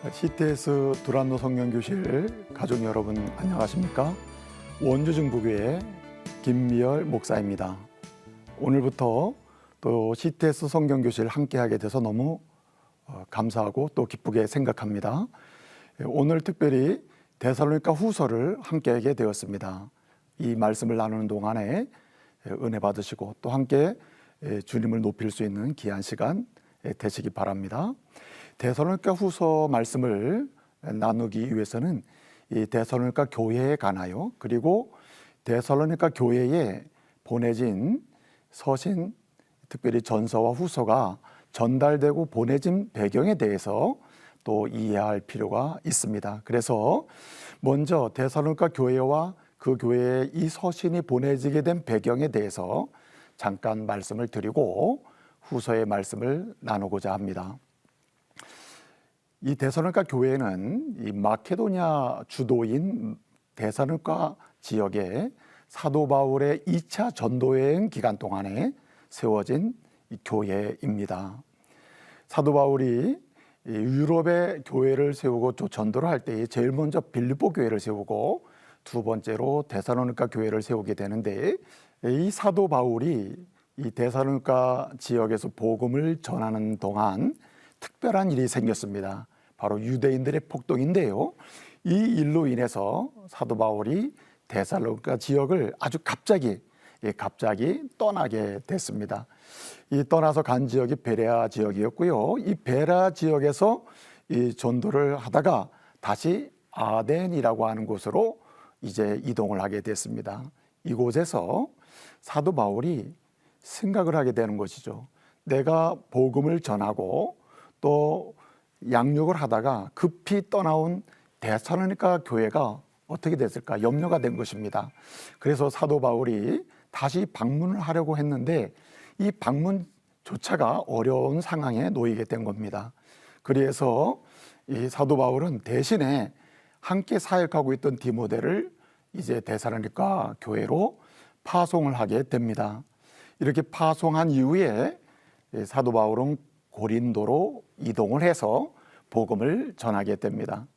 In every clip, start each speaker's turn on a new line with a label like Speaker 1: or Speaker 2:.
Speaker 1: CTS 두란노 성경교실 가족 여러분 안녕하십니까? 원주중부교회 김미열 목사입니다. 오늘부터 또 CTS 성경교실 함께하게 돼서 너무 감사하고 또 기쁘게 생각합니다. 오늘 특별히 데살로니가 후서를 함께하게 되었습니다. 이 말씀을 나누는 동안에 은혜 받으시고 또 함께 주님을 높일 수 있는 귀한 시간 되시기 바랍니다. 데살로니가 후서 말씀을 나누기 위해서는 이 데살로니가 교회에 관하여 그리고 데살로니가 교회에 보내진 서신, 특별히 전서와 후서가 전달되고 보내진 배경에 대해서 또 이해할 필요가 있습니다. 그래서 먼저 데살로니가 교회와 그 교회에 이 서신이 보내지게 된 배경에 대해서 잠깐 말씀을 드리고 후서의 말씀을 나누고자 합니다. 이 데살로니가 교회는 이 마케도냐 주도인 데살로니가 지역에 사도 바울의 2차 전도여행 기간 동안에 세워진 이 교회입니다. 사도 바울이 유럽의 교회를 세우고 전도를 할 때에 제일 먼저 빌립보 교회를 세우고 두 번째로 데살로니가 교회를 세우게 되는데, 이 사도 바울이 이 데살로니가 지역에서 복음을 전하는 동안 특별한 일이 생겼습니다. 바로 유대인들의 폭동인데요. 이 일로 인해서 사도 바울이 데살로니가 지역을 아주 갑자기 떠나게 됐습니다. 이 떠나서 간 지역이 베레아 지역이었고요. 이 베레아 지역에서 이 전도를 하다가 다시 아덴이라고 하는 곳으로 이제 이동을 하게 됐습니다. 이곳에서 사도 바울이 생각을 하게 되는 것이죠. 내가 복음을 전하고 또 양육을 하다가 급히 떠나온 데살로니가 교회가 어떻게 됐을까 염려가 된 것입니다. 그래서 사도 바울이 다시 방문을 하려고 했는데 이 방문조차가 어려운 상황에 놓이게 된 겁니다. 그래서 이 사도 바울은 대신에 함께 사역하고 있던 디모데를 이제 데살로니가 교회로 파송을 하게 됩니다. 이렇게 파송한 이후에 사도 바울은 고린도로 이동을 해서 복음을 전하게 됩니다.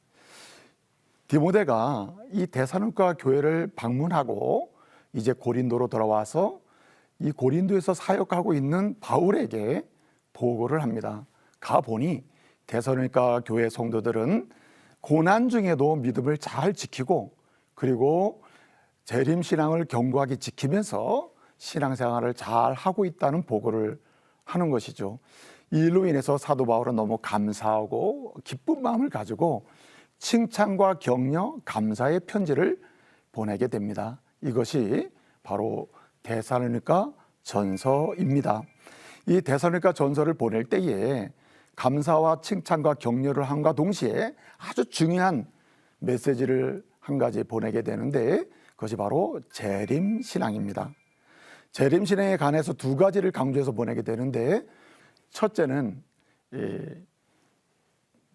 Speaker 1: 디모데가 이 데살로니가 교회를 방문하고 이제 고린도로 돌아와서 이 고린도에서 사역하고 있는 바울에게 보고를 합니다. 가보니 데살로니가 교회 성도들은 고난 중에도 믿음을 잘 지키고 그리고 재림신앙을 견고하게 지키면서 신앙생활을 잘 하고 있다는 보고를 하는 것이죠. 이 일로 인해서 사도 바울은 너무 감사하고 기쁜 마음을 가지고 칭찬과 격려, 감사의 편지를 보내게 됩니다. 이것이 바로 데살로니가 전서입니다. 이 데살로니가 전서를 보낼 때에 감사와 칭찬과 격려를 함과 동시에 아주 중요한 메시지를 한 가지 보내게 되는데 그것이 바로 재림신앙입니다. 재림신앙에 관해서 두 가지를 강조해서 보내게 되는데, 첫째는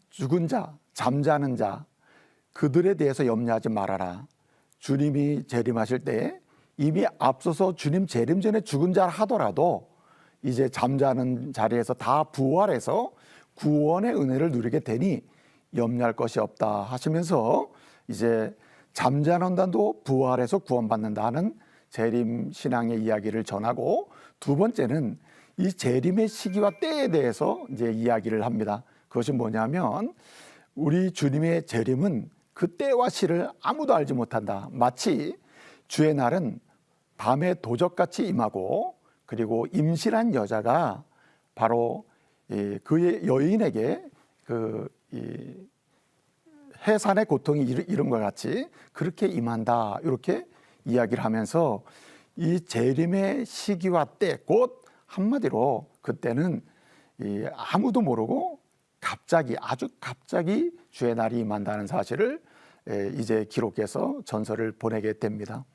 Speaker 1: 죽은 자, 잠자는 자 그들에 대해서 염려하지 말아라. 주님이 재림하실 때 이미 앞서서 주님 재림 전에 죽은 자를 하더라도 이제 잠자는 자리에서 다 부활해서 구원의 은혜를 누리게 되니 염려할 것이 없다 하시면서 이제 잠자는 자도 부활해서 구원받는다는 재림 신앙의 이야기를 전하고, 두 번째는 이 재림의 시기와 때에 대해서 이제 이야기를 합니다. 그것이 뭐냐면 우리 주님의 재림은 그 때와 시를 아무도 알지 못한다. 마치 주의 날은 밤에 도적같이 임하고 그리고 임신한 여자가 바로 그의 여인에게 그 해산의 고통이 이런 것 같이 그렇게 임한다. 이렇게 이야기를 하면서 이 재림의 시기와 때, 곧 한마디로 그때는 아무도 모르고 아주 갑자기 주의 날이 임한다는 사실을 이제 기록해서 전서를 보내게 됩니다.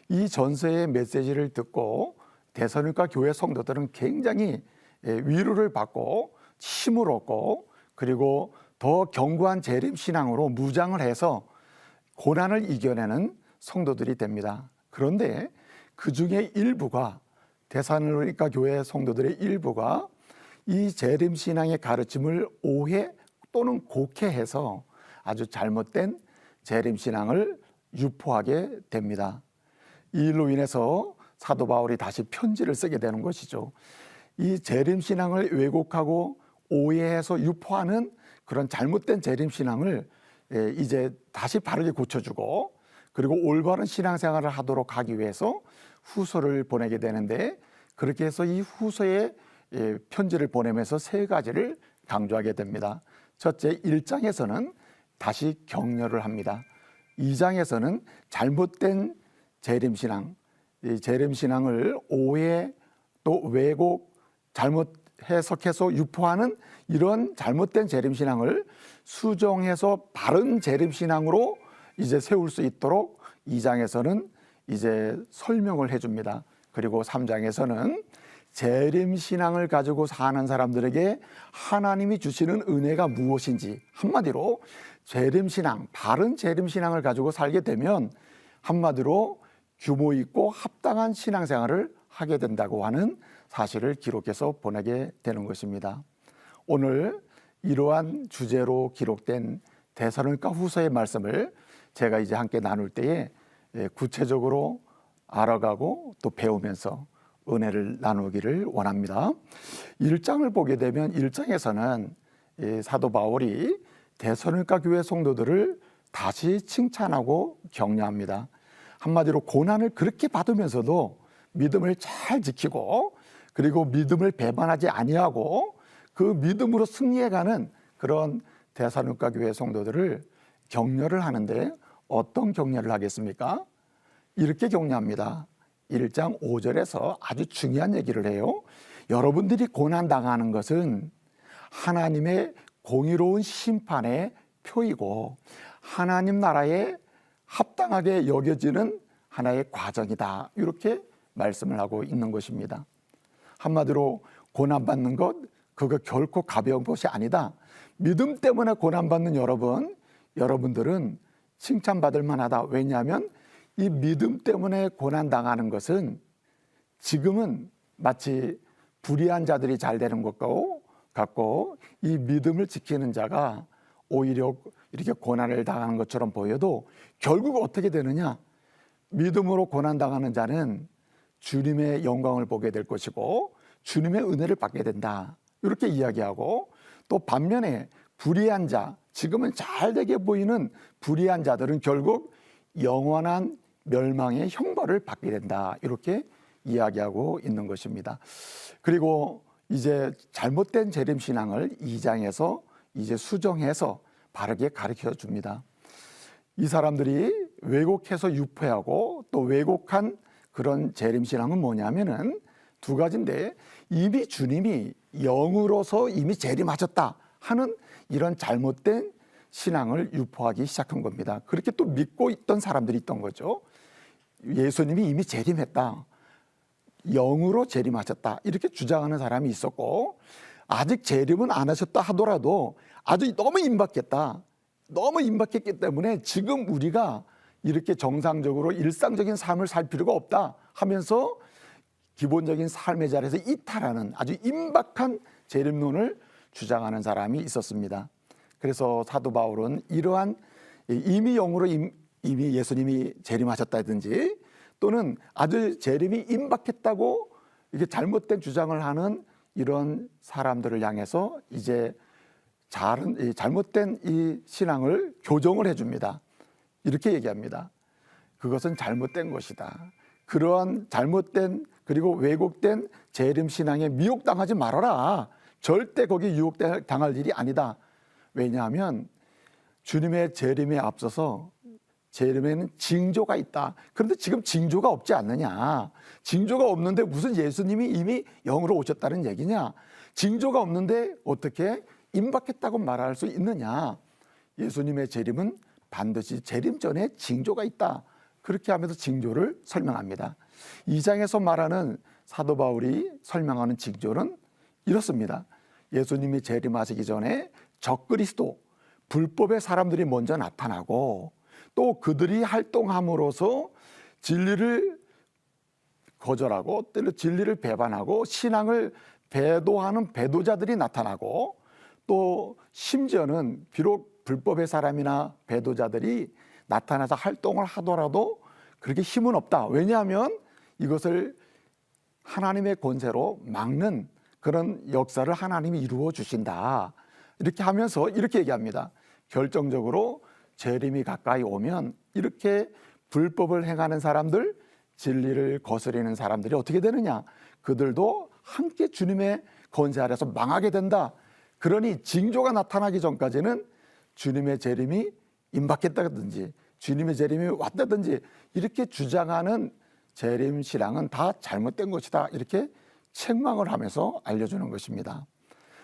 Speaker 1: 이 전서의 메시지를 듣고 데살로니가 교회 성도들은 굉장히 위로를 받고 힘을 얻고 그리고 더 견고한 재림 신앙으로 무장을 해서 고난을 이겨내는 성도들이 됩니다. 그런데 그 중에 일부가, 데살로니가 교회 성도들의 일부가 이 재림 신앙의 가르침을 오해 또는 곡해해서 아주 잘못된 재림신앙을 유포하게 됩니다. 이 일로 인해서 사도 바울이 다시 편지를 쓰게 되는 것이죠. 이 재림신앙을 왜곡하고 오해해서 유포하는 그런 잘못된 재림신앙을 이제 다시 바르게 고쳐주고, 그리고 올바른 신앙생활을 하도록 하기 위해서 후서를 보내게 되는데, 그렇게 해서 이 후서에 편지를 보내면서 세 가지를 강조하게 됩니다. 첫째, 1장에서는 다시 격려를 합니다. 2장에서는 잘못된 재림신앙, 이 재림신앙을 오해 또 왜곡, 잘못 해석해서 유포하는 이런 잘못된 재림신앙을 수정해서 바른 재림신앙으로 이제 세울 수 있도록 2장에서는 이제 설명을 해줍니다. 그리고 3장에서는 재림신앙을 가지고 사는 사람들에게 하나님이 주시는 은혜가 무엇인지, 한마디로 재림신앙, 바른 재림신앙을 가지고 살게 되면 한마디로 규모 있고 합당한 신앙생활을 하게 된다고 하는 사실을 기록해서 보내게 되는 것입니다. 오늘 이러한 주제로 기록된 데살로니가 후서의 말씀을 제가 이제 함께 나눌 때에 구체적으로 알아가고 또 배우면서 은혜를 나누기를 원합니다. 1장을 보게 되면 1장에서는 사도 바울이 데살로니가 교회 성도들을 다시 칭찬하고 격려합니다. 한마디로 고난을 그렇게 받으면서도 믿음을 잘 지키고, 그리고 믿음을 배반하지 아니하고 그 믿음으로 승리해가는 그런 데살로니가 교회 성도들을 격려를 하는데, 어떤 격려를 하겠습니까? 이렇게 격려합니다. 1장 5절에서 아주 중요한 얘기를 해요. 여러분들이 고난당하는 것은 하나님의 공의로운 심판의 표이고 하나님 나라에 합당하게 여겨지는 하나의 과정이다, 이렇게 말씀을 하고 있는 것입니다. 한마디로 고난받는 것, 그거 결코 가벼운 것이 아니다. 믿음 때문에 고난받는 여러분들은 칭찬받을 만하다. 왜냐하면 이 믿음 때문에 고난당하는 것은 지금은 마치 불의한 자들이 잘 되는 것 같고, 이 믿음을 지키는 자가 오히려 이렇게 고난을 당하는 것처럼 보여도 결국 어떻게 되느냐? 믿음으로 고난당하는 자는 주님의 영광을 보게 될 것이고 주님의 은혜를 받게 된다, 이렇게 이야기하고, 또 반면에 불의한 자, 지금은 잘 되게 보이는 불의한 자들은 결국 영원한 멸망의 형벌을 받게 된다, 이렇게 이야기하고 있는 것입니다. 그리고 이제 잘못된 재림신앙을 2장에서 이제 수정해서 바르게 가르쳐 줍니다. 이 사람들이 왜곡해서 유포하고 또 왜곡한 그런 재림신앙은 뭐냐면은 두 가지인데, 이미 주님이 영으로서 이미 재림하셨다 하는 이런 잘못된 신앙을 유포하기 시작한 겁니다. 그렇게 또 믿고 있던 사람들이 있던 거죠. 예수님이 이미 재림했다, 영으로 재림하셨다, 이렇게 주장하는 사람이 있었고, 아직 재림은 안 하셨다 하더라도 아주 너무 임박했다, 너무 임박했기 때문에 지금 우리가 이렇게 정상적으로 일상적인 삶을 살 필요가 없다 하면서 기본적인 삶의 자리에서 이탈하는 아주 임박한 재림론을 주장하는 사람이 있었습니다. 그래서 사도 바울은 이러한 이미 영으로 이미 예수님이 재림하셨다든지 또는 아주 재림이 임박했다고 이게 잘못된 주장을 하는 이런 사람들을 향해서 이제 잘못된 이 신앙을 교정을 해줍니다. 이렇게 얘기합니다. 그것은 잘못된 것이다. 그러한 잘못된 그리고 왜곡된 재림신앙에 미혹당하지 말아라. 절대 거기 유혹당할 일이 아니다. 왜냐하면 주님의 재림에 앞서서 재림에는 징조가 있다. 그런데 지금 징조가 없지 않느냐. 징조가 없는데 무슨 예수님이 이미 영으로 오셨다는 얘기냐. 징조가 없는데 어떻게 임박했다고 말할 수 있느냐. 예수님의 재림은 반드시 재림 전에 징조가 있다. 그렇게 하면서 징조를 설명합니다. 2장에서 말하는 사도 바울이 설명하는 징조는 이렇습니다. 예수님이 재림하시기 전에 적그리스도, 불법의 사람들이 먼저 나타나고 또 그들이 활동함으로써 진리를 거절하고 때로 진리를 배반하고 신앙을 배도하는 배도자들이 나타나고 또 심지어는 비록 불법의 사람이나 배도자들이 나타나서 활동을 하더라도 그렇게 힘은 없다. 왜냐하면 이것을 하나님의 권세로 막는 그런 역사를 하나님이 이루어 주신다. 이렇게 하면서 이렇게 얘기합니다. 결정적으로 재림이 가까이 오면 이렇게 불법을 행하는 사람들, 진리를 거스리는 사람들이 어떻게 되느냐? 그들도 함께 주님의 권세 아래서 망하게 된다. 그러니 징조가 나타나기 전까지는 주님의 재림이 임박했다든지 주님의 재림이 왔다든지 이렇게 주장하는 재림 신앙은 다 잘못된 것이다. 이렇게 책망을 하면서 알려주는 것입니다.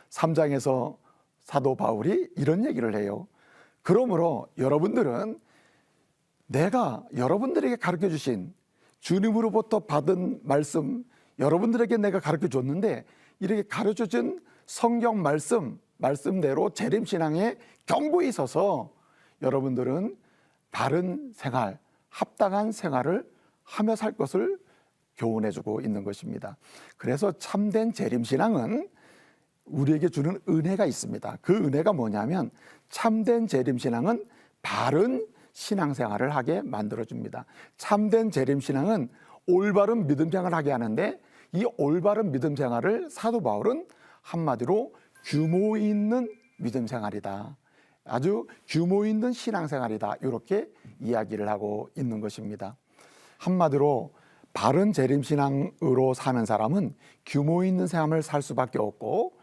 Speaker 1: 3장에서 사도 바울이 이런 얘기를 해요. 그러므로 여러분들은 내가 여러분들에게 가르쳐 주신 주님으로부터 받은 말씀, 여러분들에게 내가 가르쳐 줬는데 이렇게 가르쳐 준 성경 말씀대로 재림신앙에 경고에 있어서 여러분들은 바른 생활, 합당한 생활을 하며 살 것을 교훈해주고 있는 것입니다. 그래서 참된 재림신앙은 우리에게 주는 은혜가 있습니다. 그 은혜가 뭐냐면 참된 재림신앙은 바른 신앙생활을 하게 만들어줍니다. 참된 재림신앙은 올바른 믿음생활을 하게 하는데 이 올바른 믿음생활을 사도 바울은 한마디로 규모 있는 믿음생활이다. 아주 규모 있는 신앙생활이다. 이렇게 이야기를 하고 있는 것입니다. 한마디로 바른 재림신앙으로 사는 사람은 규모 있는 삶을 살 수밖에 없고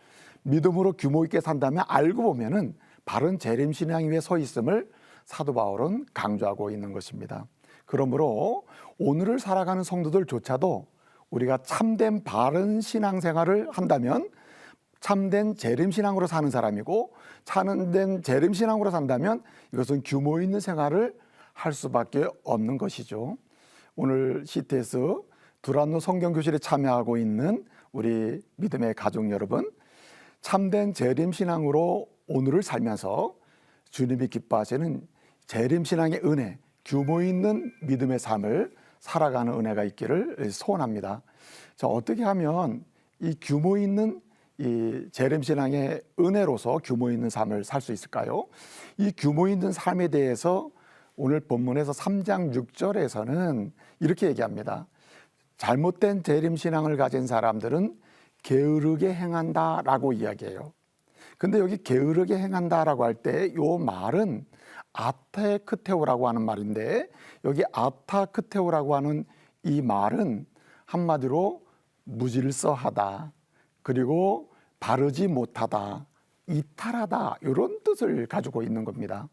Speaker 1: 믿음으로 규모 있게 산다면 알고 보면은 바른 재림신앙 위에 서 있음을 사도 바울은 강조하고 있는 것입니다. 그러므로 오늘을 살아가는 성도들조차도 우리가 참된 바른 신앙생활을 한다면 참된 재림신앙으로 사는 사람이고 참된 재림신앙으로 산다면 이것은 규모 있는 생활을 할 수밖에 없는 것이죠. 오늘 CTS 두란노 성경교실에 참여하고 있는 우리 믿음의 가족 여러분, 참된 재림신앙으로 오늘을 살면서 주님이 기뻐하시는 재림신앙의 은혜, 규모 있는 믿음의 삶을 살아가는 은혜가 있기를 소원합니다. 자, 어떻게 하면 이 규모 있는 이 재림신앙의 은혜로서 규모 있는 삶을 살 수 있을까요? 이 규모 있는 삶에 대해서 오늘 본문에서 3장 6절에서는 이렇게 얘기합니다. 잘못된 재림신앙을 가진 사람들은 게으르게 행한다라고 이야기해요. 근데 여기 게으르게 행한다라고 할 때 이 말은 아타크테오라고 하는 말인데 여기 아타크테오라고 하는 이 말은 한마디로 무질서하다, 그리고 바르지 못하다, 이탈하다 이런 뜻을 가지고 있는 겁니다.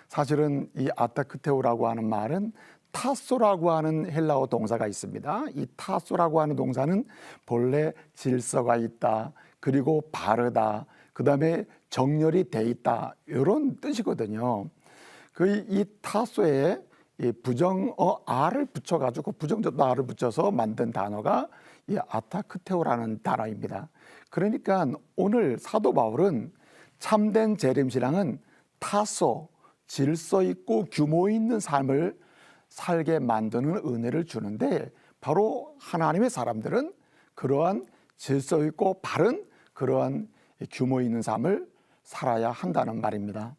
Speaker 1: 사실은 이 아타크테오라고 하는 말은 타소라고 하는 헬라어 동사가 있습니다. 이 타소라고 하는 동사는 본래 질서가 있다, 그리고 바르다, 그 다음에 정렬이 돼 있다 이런 뜻이거든요. 이 타소에 이 부정어 아를 붙여가지고 부정적도 아를 붙여서 만든 단어가 이 아타크테오라는 단어입니다. 그러니까 오늘 사도 바울은 참된 재림신앙은 타소, 질서 있고 규모 있는 삶을 살게 만드는 은혜를 주는데 바로 하나님의 사람들은 그러한 질서 있고 바른 그러한 규모 있는 삶을 살아야 한다는 말입니다.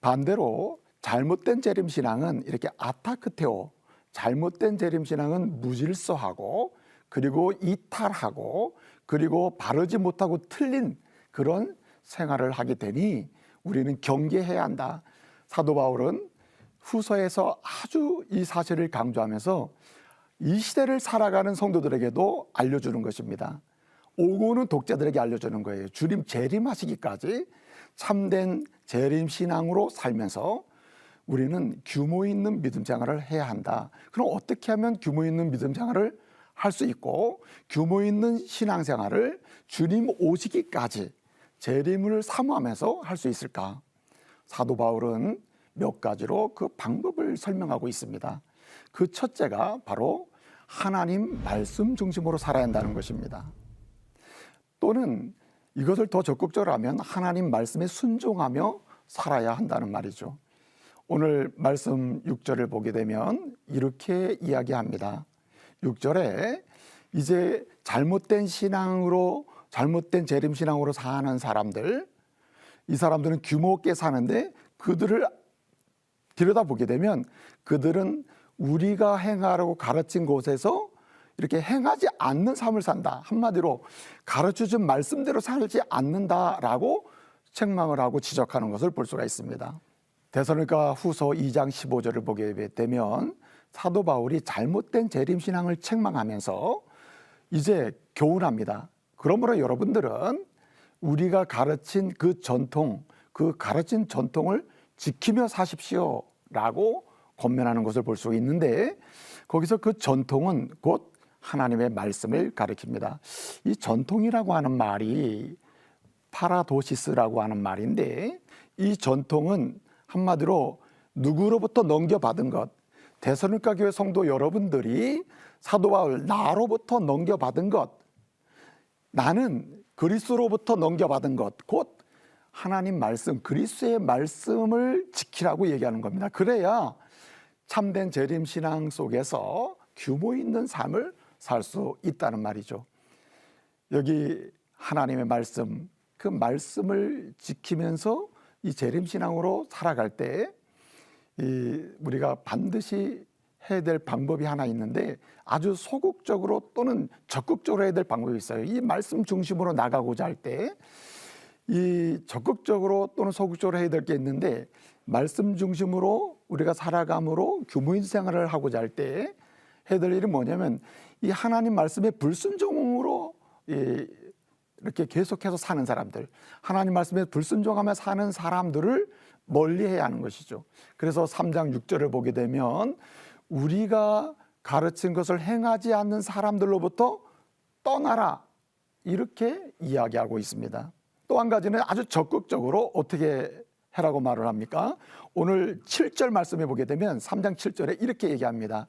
Speaker 1: 반대로 잘못된 재림신앙은 이렇게 아타크테오, 잘못된 재림신앙은 무질서하고 그리고 이탈하고 그리고 바르지 못하고 틀린 그런 생활을 하게 되니 우리는 경계해야 한다. 사도 바울은 후서에서 아주 이 사실을 강조하면서 이 시대를 살아가는 성도들에게도 알려주는 것입니다. 오고 오는 독자들에게 알려주는 거예요. 주님 재림하시기까지 참된 재림신앙으로 살면서 우리는 규모 있는 믿음 생활을 해야 한다. 그럼 어떻게 하면 규모 있는 믿음 생활을 할 수 있고 규모 있는 신앙생활을 주님 오시기까지 재림을 사모하면서 할 수 있을까? 사도 바울은 몇 가지로 그 방법을 설명하고 있습니다. 그 첫째가 바로 하나님 말씀 중심으로 살아야 한다는 것입니다. 또는 이것을 더 적극적으로 하면 하나님 말씀에 순종하며 살아야 한다는 말이죠. 오늘 말씀 6절을 보게 되면 이렇게 이야기합니다. 6절에 이제 잘못된 신앙으로, 잘못된 재림신앙으로 사는 사람들, 이 사람들은 규모 있게 사는데 그들을 들여다보게 되면 그들은 우리가 행하라고 가르친 곳에서 이렇게 행하지 않는 삶을 산다. 한마디로 가르쳐준 말씀대로 살지 않는다라고 책망을 하고 지적하는 것을 볼 수가 있습니다. 데살로니가 후서 2장 15절을 보게 되면 사도 바울이 잘못된 재림신앙을 책망하면서 이제 교훈합니다. 그러므로 여러분들은 우리가 가르친 그 전통, 그 가르친 전통을 지키며 사십시오 라고 권면하는 것을 볼 수 있는데, 거기서 그 전통은 곧 하나님의 말씀을 가리킵니다. 이 전통이라고 하는 말이 파라도시스라고 하는 말인데, 이 전통은 한마디로 누구로부터 넘겨받은 것, 데살로니가 교회 성도 여러분들이 사도 바울 나로부터 넘겨받은 것, 나는 그리스도로부터 넘겨받은 것, 곧 하나님 말씀, 그리스도의 말씀을 지키라고 얘기하는 겁니다. 그래야 참된 재림신앙 속에서 규모 있는 삶을 살 수 있다는 말이죠. 여기 하나님의 말씀, 그 말씀을 지키면서 이 재림신앙으로 살아갈 때 우리가 반드시 해야 될 방법이 하나 있는데, 아주 소극적으로 또는 적극적으로 해야 될 방법이 있어요. 이 말씀 중심으로 나가고자 할 때 이 적극적으로 또는 소극적으로 해야 될 게 있는데, 말씀 중심으로 우리가 살아감으로 규모 있는 생활을 하고자 할 때 해야 될 일은 뭐냐면, 이 하나님 말씀에 불순종으로 이렇게 계속해서 사는 사람들, 하나님 말씀에 불순종하며 사는 사람들을 멀리해야 하는 것이죠. 그래서 3장 6절을 보게 되면 우리가 가르친 것을 행하지 않는 사람들로부터 떠나라, 이렇게 이야기하고 있습니다. 또 한 가지는 아주 적극적으로 어떻게 해라고 말을 합니까? 오늘 7절 말씀해 보게 되면 3장 7절에 이렇게 얘기합니다.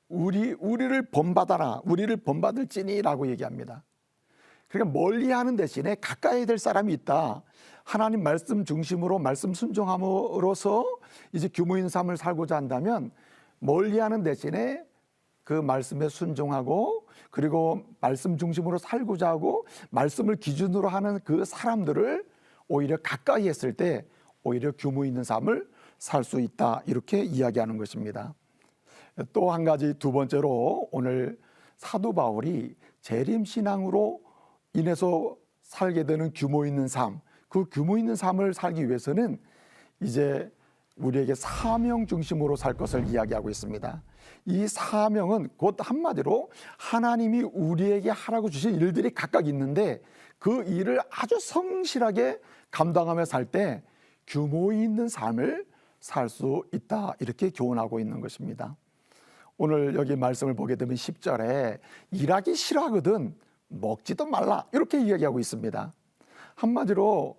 Speaker 1: 우리를 본받아라, 우리를 본받을지니 라고 얘기합니다. 그러니까 멀리하는 대신에 가까이 될 사람이 있다. 하나님 말씀 중심으로 말씀 순종함으로써 이제 규모 있는 삶을 살고자 한다면 멀리하는 대신에 그 말씀에 순종하고, 그리고 말씀 중심으로 살고자 하고 말씀을 기준으로 하는 그 사람들을 오히려 가까이 했을 때 오히려 규모 있는 삶을 살 수 있다, 이렇게 이야기하는 것입니다. 또 한 가지, 두 번째로 오늘 사도 바울이 재림신앙으로 인해서 살게 되는 규모 있는 삶, 그 규모 있는 삶을 살기 위해서는 이제 우리에게 사명 중심으로 살 것을 이야기하고 있습니다. 이 사명은 곧 한마디로 하나님이 우리에게 하라고 주신 일들이 각각 있는데 그 일을 아주 성실하게 감당하며 살 때 규모 있는 삶을 살 수 있다, 이렇게 교훈하고 있는 것입니다. 오늘 여기 말씀을 보게 되면 10절에 일하기 싫어하거든 먹지도 말라, 이렇게 이야기하고 있습니다. 한마디로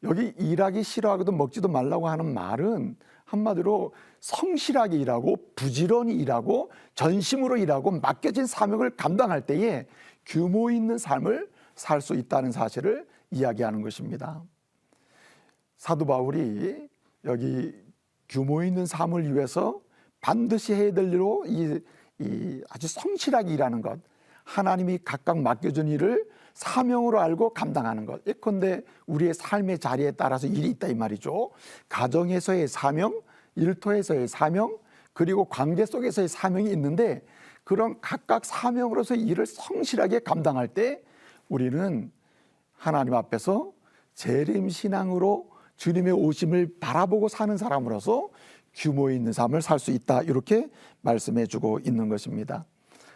Speaker 1: 여기 일하기 싫어하거든 먹지도 말라고 하는 말은 한마디로 성실하게 일하고 부지런히 일하고 전심으로 일하고 맡겨진 사명을 감당할 때에 규모 있는 삶을 살 수 있다는 사실을 이야기하는 것입니다. 사도 바울이 여기 규모 있는 삶을 위해서 반드시 해야 될 일로 아주 성실하게 일하는 것, 하나님이 각각 맡겨준 일을 사명으로 알고 감당하는 것. 예컨대 우리의 삶의 자리에 따라서 일이 있다, 이 말이죠. 가정에서의 사명, 일터에서의 사명, 그리고 관계 속에서의 사명이 있는데 그런 각각 사명으로서 일을 성실하게 감당할 때 우리는 하나님 앞에서 재림신앙으로 주님의 오심을 바라보고 사는 사람으로서 규모 있는 삶을 살 수 있다, 이렇게 말씀해 주고 있는 것입니다.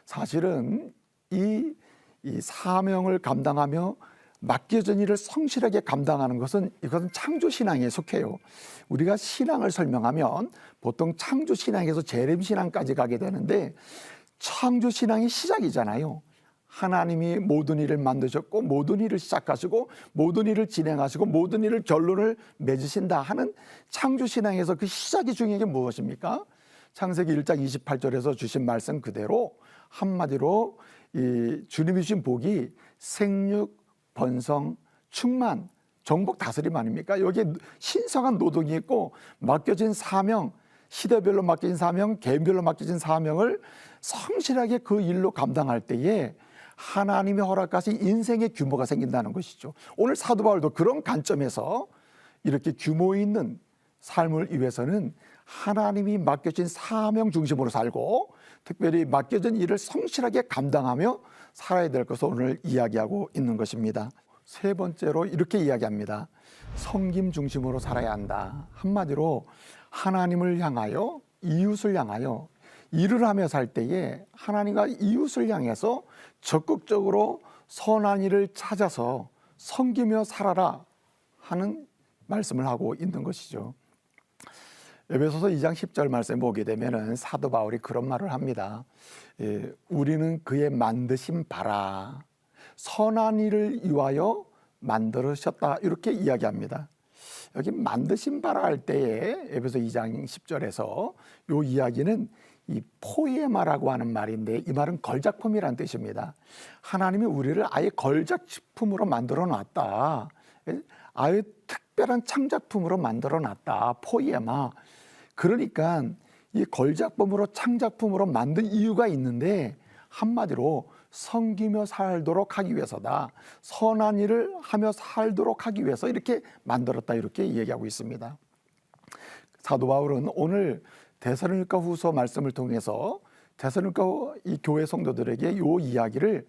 Speaker 1: 사실은 이 사명을 감당하며 맡겨진 일을 성실하게 감당하는 것은 이것은 창조신앙에 속해요. 우리가 신앙을 설명하면 보통 창조신앙에서 재림신앙까지 가게 되는데 창조신앙이 시작이잖아요. 하나님이 모든 일을 만드셨고 모든 일을 시작하시고 모든 일을 진행하시고 모든 일을 결론을 맺으신다 하는 창조신앙에서 그 시작이 중요한 게 무엇입니까? 창세기 1장 28절에서 주신 말씀 그대로 한마디로 주님이 주신 복이 생육, 번성, 충만, 정복, 다스림 아닙니까? 여기에 신성한 노동이 있고 맡겨진 사명, 시대별로 맡겨진 사명, 개인별로 맡겨진 사명을 성실하게 그 일로 감당할 때에 하나님의 허락까지 인생의 규모가 생긴다는 것이죠. 오늘 사도 바울도 그런 관점에서 이렇게 규모 있는 삶을 위해서는 하나님이 맡겨진 사명 중심으로 살고 특별히 맡겨진 일을 성실하게 감당하며 살아야 될 것을 오늘 이야기하고 있는 것입니다. 세 번째로 이렇게 이야기합니다. 섬김 중심으로 살아야 한다. 한마디로 하나님을 향하여 이웃을 향하여 일을 하며 살 때에 하나님과 이웃을 향해서 적극적으로 선한 일을 찾아서 섬기며 살아라 하는 말씀을 하고 있는 것이죠. 에베소서 2장 10절 말씀 보게 되면 사도 바울이 그런 말을 합니다. 우리는 그의 만드신 바라 선한 일을 위하여 만들으셨다 이렇게 이야기합니다. 여기 만드신 바라 할 때에 에베소 2장 10절에서 이 이야기는 이 포에마라고 하는 말인데 이 말은 걸작품이라는 뜻입니다. 하나님이 우리를 아예 걸작품으로 만들어 놨다. 아예 특별한 창작품으로 만들어 놨다. 포에마. 그러니까 이 걸작품으로 창작품으로 만든 이유가 있는데 한마디로 섬기며 살도록 하기 위해서다. 선한 일을 하며 살도록 하기 위해서 이렇게 만들었다 이렇게 얘기하고 있습니다. 사도 바울은 오늘 데살로니가 후서 말씀을 통해서 데살로니가 이 교회 성도들에게 이 이야기를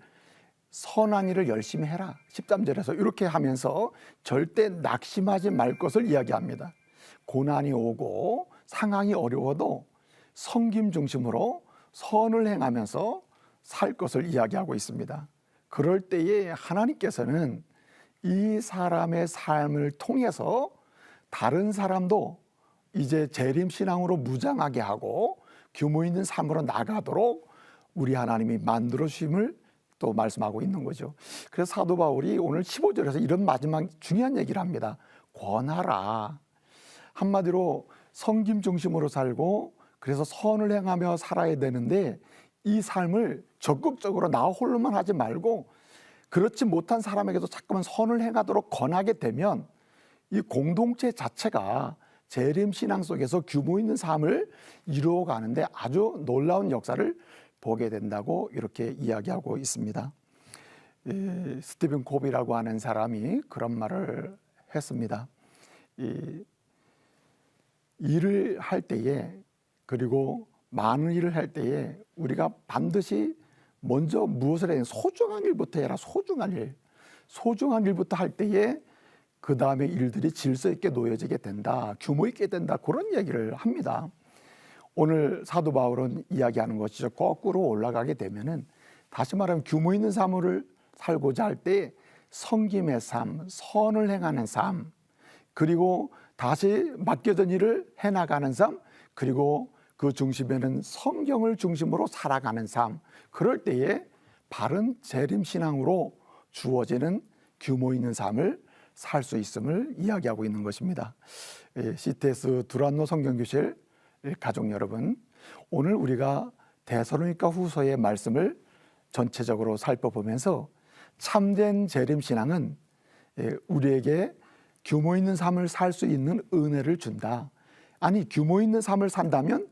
Speaker 1: 선한 일을 열심히 해라 13절에서 이렇게 하면서 절대 낙심하지 말 것을 이야기합니다. 고난이 오고 상황이 어려워도 섬김 중심으로 선을 행하면서 살 것을 이야기하고 있습니다. 그럴 때에 하나님께서는 이 사람의 삶을 통해서 다른 사람도 이제 재림신앙으로 무장하게 하고 규모 있는 삶으로 나가도록 우리 하나님이 만들어 주심을 또 말씀하고 있는 거죠. 그래서 사도 바울이 오늘 15절에서 이런 마지막 중요한 얘기를 합니다. 권하라. 한마디로 섬김 중심으로 살고 그래서 선을 행하며 살아야 되는데 이 삶을 적극적으로 나 홀로만 하지 말고 그렇지 못한 사람에게도 자꾸만 선을 행하도록 권하게 되면 이 공동체 자체가 재림신앙 속에서 규모 있는 삶을 이루어가는데 아주 놀라운 역사를 보게 된다고 이렇게 이야기하고 있습니다. 스티븐 코비라고 하는 사람이 그런 말을 했습니다. 일을 할 때에 그리고 많은 일을 할 때에 우리가 반드시 먼저 무엇을 해야 소중한 일부터 해라. 소중한 일부터 할 때에 그 다음에 일들이 질서 있게 놓여지게 된다. 규모 있게 된다. 그런 얘기를 합니다. 오늘 사도 바울은 이야기하는 것이죠. 거꾸로 올라가게 되면은 다시 말하면 규모 있는 삶을 살고자 할 때 섬김의 삶, 선을 행하는 삶, 그리고 다시 맡겨진 일을 해나가는 삶, 그리고 그 중심에는 성경을 중심으로 살아가는 삶. 그럴 때에 바른 재림신앙으로 주어지는 규모 있는 삶을 살 수 있음을 이야기하고 있는 것입니다. CTS 두란노 성경교실 가족 여러분, 오늘 우리가 데살로니가 후서의 말씀을 전체적으로 살펴보면서 참된 재림신앙은 우리에게 규모 있는 삶을 살 수 있는 은혜를 준다. 아니, 규모 있는 삶을 산다면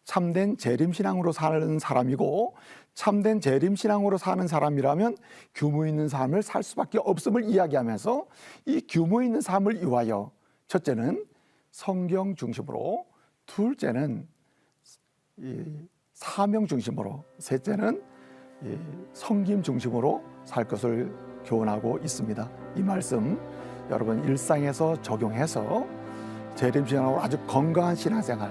Speaker 1: 참된 재림신앙으로 사는 사람이고 참된 재림신앙으로 사는 사람이라면 규모 있는 삶을 살 수밖에 없음을 이야기하면서 이 규모 있는 삶을 위하여 첫째는 성경 중심으로, 둘째는 사명 중심으로, 셋째는 섬김 중심으로 살 것을 교훈하고 있습니다. 이 말씀 여러분 일상에서 적용해서 재림신앙으로 아주 건강한 신앙생활,